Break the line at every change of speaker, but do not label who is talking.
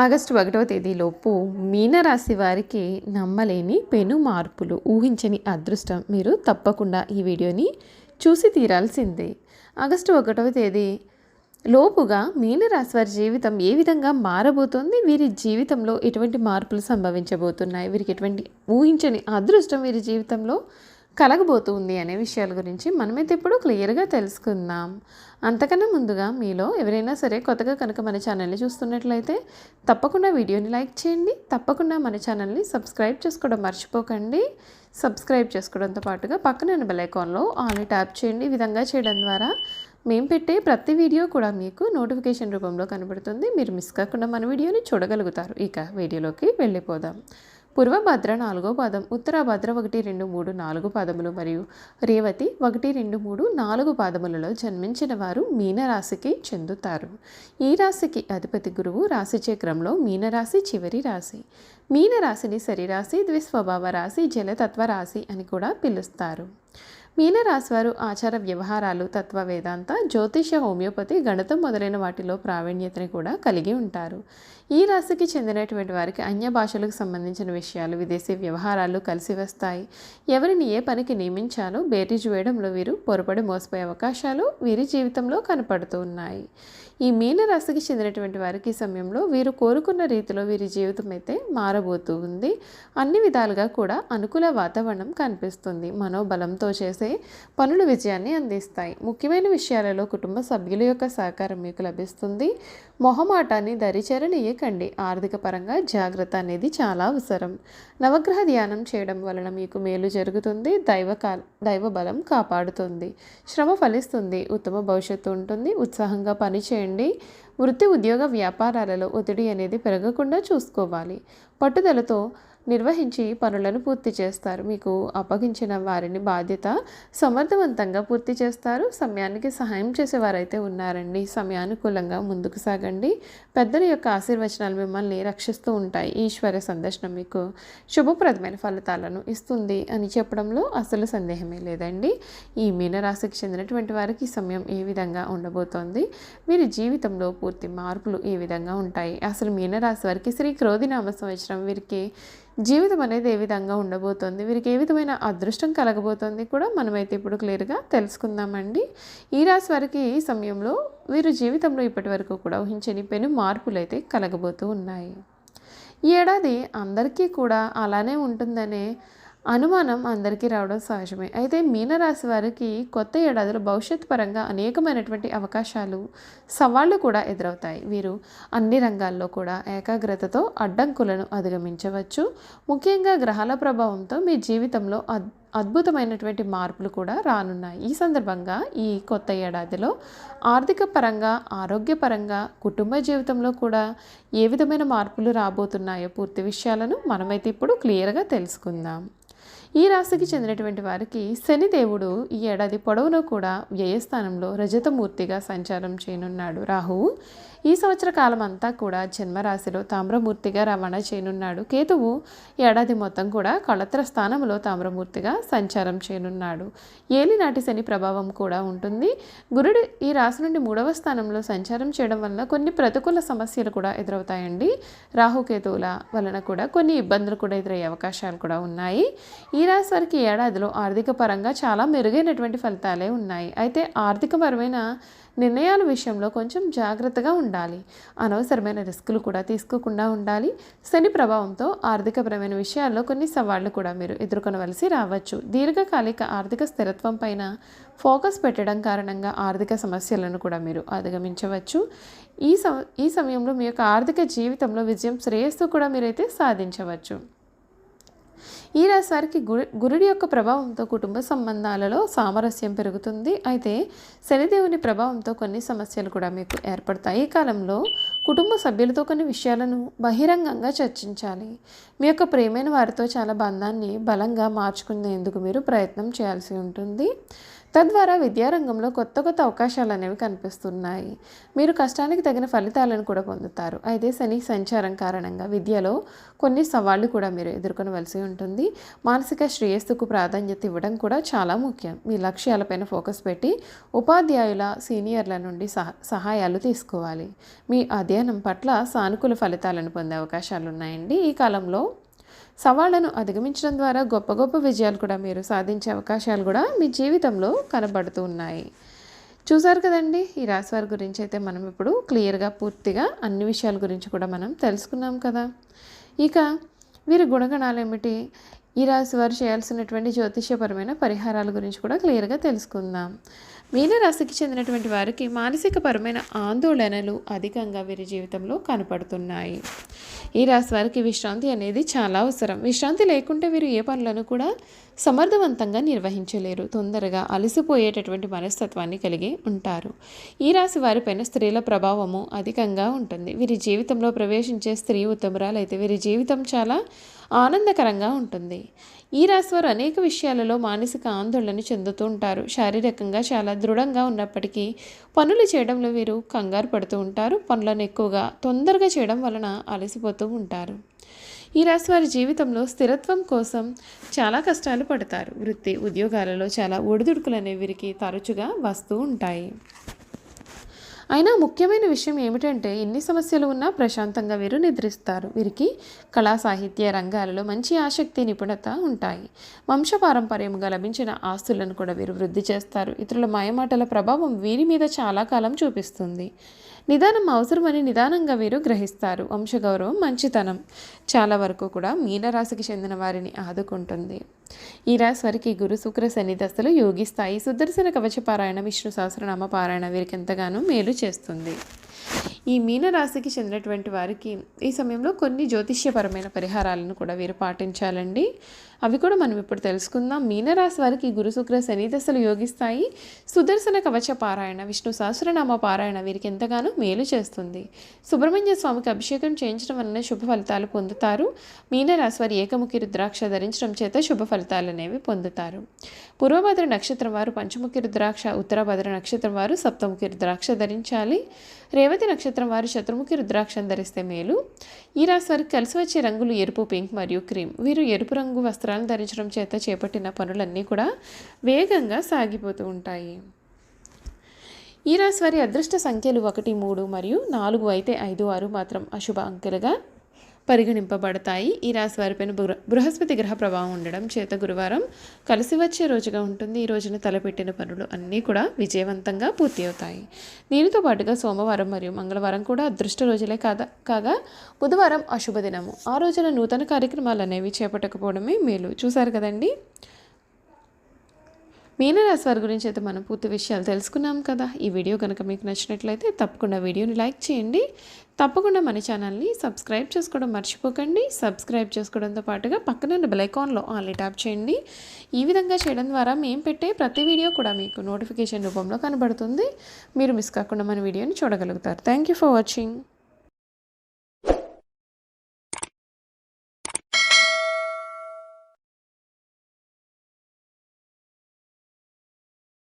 August 1వ తేదీలోపు మీనరాశి వారికి నమ్మలేని పెను మార్పులు, ఊహించని అదృష్టం. మీరు తప్పకుండా ఈ వీడియోని చూసి తీరాల్సిందే. ఆగస్టు 1వ తేదీ లోపుగా మీనరాశి వారి జీవితం ఏ విధంగా మారబోతోంది, వీరి జీవితంలో ఎటువంటి మార్పులు సంభవించబోతున్నాయి, వీరికి ఎటువంటి ఊహించని అదృష్టం వీరి జీవితంలో కలగబోతుంది అనే విషయాల గురించి మనమైతే ఇప్పుడు క్లియర్గా తెలుసుకుందాం. అంతకన్నా ముందుగా మీలో ఎవరైనా సరే కొత్తగా కనుక మన ఛానల్ని చూస్తున్నట్లయితే తప్పకుండా వీడియోని లైక్ చేయండి, తప్పకుండా మన ఛానల్ని సబ్స్క్రైబ్ చేసుకోవడం మర్చిపోకండి. సబ్స్క్రైబ్ చేసుకోవడంతో పాటుగా పక్కన బెల్ ఐకాన్లో ఆల్ని ట్యాప్ చేయండి. ఈ విధంగా చేయడం ద్వారా మేము పెట్టే ప్రతి వీడియో కూడా మీకు నోటిఫికేషన్ రూపంలో కనబడుతుంది. మీరు మిస్ కాకుండా మన వీడియోని చూడగలుగుతారు. ఇక వీడియోలోకి వెళ్ళిపోదాం. పూర్వభద్ర 4వ పాదం, ఉత్తరాభద్ర 1, 2, 3, 4 పాదములు మరియు రేవతి 1, 2, 3, 4 పాదములలో జన్మించిన వారు మీనరాశికి చెందుతారు. ఈ రాశికి అధిపతి గురువు. రాశి చక్రంలో మీనరాశి చివరి రాశి. మీనరాశిని శరీరాశి, ద్విస్వభావ రాశి, జలతత్వ రాశి అని కూడా పిలుస్తారు. మీనరాశి వారు ఆచార వ్యవహారాలు, తత్వ వేదాంత, జ్యోతిష, హోమియోపతి, గణితం మొదలైన వాటిలో ప్రావీణ్యతని కూడా కలిగి ఉంటారు. ఈ రాశికి చెందినటువంటి వారికి అన్య భాషలకు సంబంధించిన విషయాలు, విదేశీ వ్యవహారాలు కలిసి వస్తాయి. ఎవరిని ఏ పనికి నియమించాలో బేరీజు వేయడంలో వీరు పొరపడి మోసపోయే అవకాశాలు వీరి జీవితంలో కనపడుతూ ఉన్నాయి. ఈ మీనరాశికి చెందినటువంటి వారికి ఈ సమయంలో వీరు కోరుకున్న రీతిలో వీరి జీవితం అయితే మారబోతూ ఉంది. అన్ని విధాలుగా కూడా అనుకూల వాతావరణం కనిపిస్తుంది. మనోబలంతో చేసే పనులు విజయాన్ని అందిస్తాయి. ముఖ్యమైన విషయాలలో కుటుంబ సభ్యుల యొక్క సహకారం మీకు లభిస్తుంది. మొహమాటాన్ని దరిచేరనీయకండి. ఆర్థిక పరంగా జాగ్రత్త అనేది చాలా అవసరం. నవగ్రహ ధ్యానం చేయడం వలన మీకు మేలు జరుగుతుంది. దైవ బలం కాపాడుతుంది. శ్రమ ఫలిస్తుంది. ఉత్తమ భవిష్యత్తు ఉంటుంది. ఉత్సాహంగా పనిచేయండి. వృత్తి, ఉద్యోగ, వ్యాపారాలలో ఒత్తిడి అనేది పెరగకుండా చూసుకోవాలి. పట్టుదలతో నిర్వహించి పనులను పూర్తి చేస్తారు. మీకు అప్పగించిన వారిని బాధ్యత సమర్థవంతంగా పూర్తి చేస్తారు. సమయానికి సహాయం చేసేవారైతే ఉన్నారండి. సమయానుకూలంగా ముందుకు సాగండి. పెద్దల యొక్క ఆశీర్వచనాలు మిమ్మల్ని రక్షిస్తూ ఉంటాయి. ఈశ్వర సందర్శనం మీకు శుభప్రదమైన ఫలితాలను ఇస్తుంది అని చెప్పడంలో అసలు సందేహమే లేదండి. ఈ మీనరాశికి చెందినటువంటి వారికి ఈ సమయం ఏ విధంగా ఉండబోతోంది, వీరి జీవితంలో పూర్తి మార్పులు ఏ విధంగా ఉంటాయి, అసలు మీనరాశి వారికి శ్రీ క్రోధినామ సంవత్సరం వీరికి జీవితం అనేది ఏ విధంగా ఉండబోతోంది, వీరికి ఏ విధమైన అదృష్టం కలగబోతోంది కూడా మనమైతే ఇప్పుడు క్లియర్గా తెలుసుకుందామండి. ఈ రాశి వారికి ఈ సమయంలో వీరి జీవితంలో ఇప్పటి వరకు కూడా ఊహించని పెను మార్పులు అయితే కలగబోతూ ఉన్నాయి. ఈ ఏడాది అందరికీ కూడా అలానే ఉంటుందనే అనుమానం అందరికీ రావడం సహజమే. అయితే మీనరాశి వారికి కొత్త ఏడాదిలో భవిష్యత్ పరంగా అనేకమైనటువంటి అవకాశాలు, సవాళ్లు కూడా ఎదురవుతాయి. వీరు అన్ని రంగాల్లో కూడా ఏకాగ్రతతో అడ్డంకులను అధిగమించవచ్చు. ముఖ్యంగా గ్రహాల ప్రభావంతో మీ జీవితంలో అద్భుతమైనటువంటి మార్పులు కూడా రానున్నాయి. ఈ సందర్భంగా ఈ కొత్త ఏడాదిలో ఆర్థిక పరంగా, ఆరోగ్యపరంగా, కుటుంబ జీవితంలో కూడా ఏ విధమైన మార్పులు రాబోతున్నాయో పూర్తి విషయాలను మనమైతే ఇప్పుడు క్లియర్గా తెలుసుకుందాం. ఈ రాశికి చెందినటువంటి వారికి శనిదేవుడు ఈ ఏడాది పొడవునా కూడా వ్యయస్థానంలో రజతమూర్తిగా సంచారం చేయనున్నాడు. రాహువు ఈ సంవత్సర కాలం అంతా కూడా జన్మరాశిలో తామ్రమూర్తిగా రవాణా చేయనున్నాడు. కేతువు ఏడాది మొత్తం కూడా కళత్ర స్థానంలో తామ్రమూర్తిగా సంచారం చేయనున్నాడు. ఏలినాటి శని ప్రభావం కూడా ఉంటుంది. గురుడు ఈ రాశి నుండి 3వ స్థానంలో సంచారం చేయడం వల్ల కొన్ని ప్రతికూల సమస్యలు కూడా ఎదురవుతాయండి. రాహుకేతువుల వలన కూడా కొన్ని ఇబ్బందులు కూడా ఎదురయ్యే అవకాశాలు కూడా ఉన్నాయి. ఈ రాశి వారికి ఏడాదిలో ఆర్థిక పరంగా చాలా మెరుగైనటువంటి ఫలితాలే ఉన్నాయి. అయితే ఆర్థికపరమైన నిర్ణయాల విషయంలో కొంచెం జాగ్రత్తగా ఉండాలి. అనవసరమైన రిస్కులు కూడా తీసుకోకుండా ఉండాలి. శని ప్రభావంతో ఆర్థికపరమైన విషయాల్లో కొన్ని సవాళ్లు కూడా మీరు ఎదుర్కొనవలసి రావచ్చు. దీర్ఘకాలిక ఆర్థిక స్థిరత్వం పైన ఫోకస్ పెట్టడం కారణంగా ఆర్థిక సమస్యలను కూడా మీరు అధిగమించవచ్చు. ఈ సమయంలో మీ యొక్క ఆర్థిక జీవితంలో విజయం, శ్రేయస్సు కూడా మీరైతే సాధించవచ్చు. ఈ రాశి వారికి గురుడి యొక్క ప్రభావంతో కుటుంబ సంబంధాలలో సామరస్యం పెరుగుతుంది. అయితే శనిదేవుని ప్రభావంతో కొన్ని సమస్యలు కూడా మీకు ఏర్పడతాయి. ఈ కాలంలో కుటుంబ సభ్యులతో కొన్ని విషయాలను బహిరంగంగా చర్చించాలి. మీ యొక్క ప్రియమైన వారితో చాలా బంధాన్ని బలంగా మార్చుకునేందుకు మీరు ప్రయత్నం చేయాల్సి ఉంటుంది. తద్వారా విద్యారంగంలో కొత్త కొత్త అవకాశాలు అనేవి కనిపిస్తున్నాయి. మీరు కష్టానికి తగిన ఫలితాలను కూడా పొందుతారు. అయితే శని సంచారం కారణంగా విద్యలో కొన్ని సవాళ్లు కూడా మీరు ఎదుర్కొనవలసి ఉంటుంది. మానసిక శ్రేయస్సుకు ప్రాధాన్యత ఇవ్వడం కూడా చాలా ముఖ్యం. మీ లక్ష్యాలపైన ఫోకస్ పెట్టి ఉపాధ్యాయుల సీనియర్ల నుండి సహాయాలు తీసుకోవాలి. మీ అధ్యయనం పట్ల సానుకూల ఫలితాలను పొందే అవకాశాలు ఉన్నాయండి. ఈ కాలంలో సవాళ్లను అధిగమించడం ద్వారా గొప్ప గొప్ప విజయాలు కూడా మీరు సాధించే అవకాశాలు కూడా మీ జీవితంలో కనబడుతూ ఉన్నాయి. చూసారు కదండి, ఈ రాశి వారి గురించి అయితే మనం ఇప్పుడు క్లియర్గా పూర్తిగా అన్ని విషయాల గురించి కూడా మనం తెలుసుకున్నాం కదా. ఇక వీరి గుణగణాలు ఏమిటి, ఈ రాశి వారు చేయాల్సినటువంటి జ్యోతిష్యపరమైన పరిహారాల గురించి కూడా క్లియర్గా తెలుసుకుందాం. మీనరాశికి చెందినటువంటి వారికి మానసిక పరమైన ఆందోళనలు అధికంగా వీరి జీవితంలో కనపడుతున్నాయి. ఈ రాశి వారికి విశ్రాంతి అనేది చాలా అవసరం. విశ్రాంతి లేకుంటే వీరు ఏ పనులను కూడా సమర్థవంతంగా నిర్వహించలేరు. తొందరగా అలసిపోయేటటువంటి మనస్తత్వాన్ని కలిగి ఉంటారు. ఈ రాశి వారిపైన స్త్రీల ప్రభావము అధికంగా ఉంటుంది. వీరి జీవితంలో ప్రవేశించే స్త్రీ ఉత్తమురాలు అయితే వీరి జీవితం చాలా ఆనందకరంగా ఉంటుంది. ఈ రాశి వారు అనేక విషయాలలో మానసిక ఆందోళన చెందుతూ ఉంటారు. శారీరకంగా చాలా దృఢంగా ఉన్నప్పటికీ పనులు చేయడంలో వీరు కంగారు పడుతూ ఉంటారు. పనులను ఎక్కువగా తొందరగా చేయడం వలన అలసిపోతూ ఉంటారు. ఈ రాశి వారి జీవితంలో స్థిరత్వం కోసం చాలా కష్టాలు పడతారు. వృత్తి ఉద్యోగాలలో చాలా ఒడిదుడుకులు అనేవి వీరికి తరచుగా వస్తూ ఉంటాయి. అయినా ముఖ్యమైన విషయం ఏమిటంటే ఎన్ని సమస్యలు ఉన్నా ప్రశాంతంగా వీరు నిద్రిస్తారు. వీరికి కళా సాహిత్య రంగాలలో మంచి ఆసక్తి నిపుణత ఉంటాయి. వంశపారంపర్యముగా లభించిన ఆస్తులను కూడా వీరు వృద్ధి చేస్తారు. ఇతరుల మాయమాటల ప్రభావం వీరి మీద చాలా కాలం చూపిస్తుంది. నిదానం అవసరమని నిదానంగా వీరు గ్రహిస్తారు. వంశగౌరవం మంచితనం చాలా వరకు కూడా మీనరాశికి చెందిన వారిని ఆదుకుంటుంది. ఈ రాశి వారికి గురు శుక్ర శని దశలు యోగిస్తాయి. సుదర్శన కవచ పారాయణ విష్ణు సహస్రనామ పారాయణ వీరికి ఎంతగానో మేలు చేస్తుంది. ఈ మీనరాశికి చెందినటువంటి వారికి ఈ సమయంలో కొన్ని జ్యోతిష్యపరమైన పరిహారాలను కూడా వీరు పాటించాలండి. అవి కూడా మనం ఇప్పుడు తెలుసుకుందాం. మీనరాశి వారికి గురు శుక్ర శని దశలు యోగిస్తాయి. సుదర్శన కవచ పారాయణ విష్ణు సహస్రనామ పారాయణ వీరికి ఎంతగానో మేలు చేస్తుంది. సుబ్రహ్మణ్య స్వామికి అభిషేకం చేయించడం వలన శుభ ఫలితాలు పొందుతారు. మీనరాశి వారి ఏకముఖి రుద్రాక్ష ధరించడం చేత శుభ ఫలితాలు అనేవి పొందుతారు. పూర్వభద్ర నక్షత్రం వారు పంచముఖి రుద్రాక్ష, ఉత్తరభద్ర నక్షత్రం వారు సప్తముఖి రుద్రాక్ష ధరించాలి. రేవతి నక్షత్రం వారు చతుర్ముఖి రుద్రాక్షను ధరిస్తే మేలు. ఈ రాశి వారికి కలిసి వచ్చే రంగులు ఎరుపు, పింక్ మరియు క్రీమ్. వీరు ఎరుపు రంగు వస్త్రాలను ధరించడం చేత చేపట్టిన పనులన్నీ కూడా వేగంగా సాగిపోతూ ఉంటాయి. ఈ రాశి వారి అదృష్ట సంఖ్యలు 1, 3 మరియు 4 అయితే 5, 6 మాత్రం అశుభ అంకెలుగా పరిగణింపబడతాయి. ఈ రాశి వారిపైన బృహస్పతి గ్రహ ప్రభావం ఉండడం చేత గురువారం కలిసి వచ్చే రోజుగా ఉంటుంది. ఈ రోజున తలపెట్టిన పనులు అన్నీ కూడా విజయవంతంగా పూర్తి అవుతాయి. దీనితో పాటుగా సోమవారం మరియు మంగళవారం కూడా అదృష్ట రోజులే కాగా బుధవారం అశుభ దినము. ఆ రోజున నూతన కార్యక్రమాలు అనేవి చేపట్టకపోవడమే మేలు. చూసారు కదండి, మీనరాశి వారి గురించి అయితే మనం పూర్తి విషయాలు తెలుసుకున్నాం కదా. ఈ వీడియో కనుక మీకు నచ్చినట్లయితే తప్పకుండా వీడియోని లైక్ చేయండి. తప్పకుండా మన ఛానల్ని సబ్స్క్రైబ్ చేసుకోవడం మర్చిపోకండి. సబ్స్క్రైబ్ చేసుకోవడంతో పాటుగా పక్కన బెల్ ఐకాన్లో ఆల్ని ట్యాప్ చేయండి. ఈ విధంగా చేయడం ద్వారా మేము పెట్టే ప్రతి వీడియో కూడా మీకు నోటిఫికేషన్ రూపంలో కనబడుతుంది. మీరు మిస్ కాకుండా మన వీడియోని చూడగలుగుతారు. Thank you for watching.